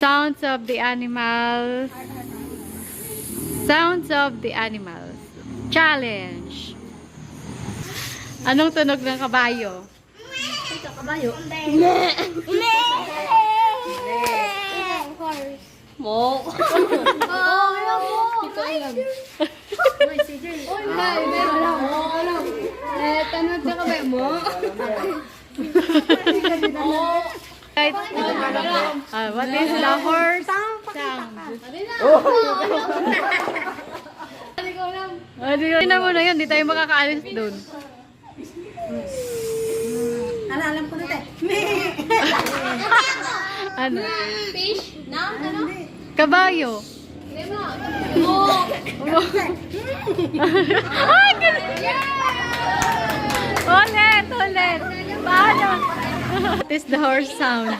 Sounds of the animals. Sounds of the animals. Challenge. Anong tunog ng kabayo? Ito, kabayo. Mo. Oh, alam mo. Ito alam. Uy, sige. Uy, alam mo. Tanong sa kabayo mo. What is the horse sound? Tingnan mo na yun, di tayo makakaalis doon. Alam ko na tayo. Ano? Fish? Ano? Kabayo. Mo. Ay, ganun. Ulit. Paano? What is the horse sound?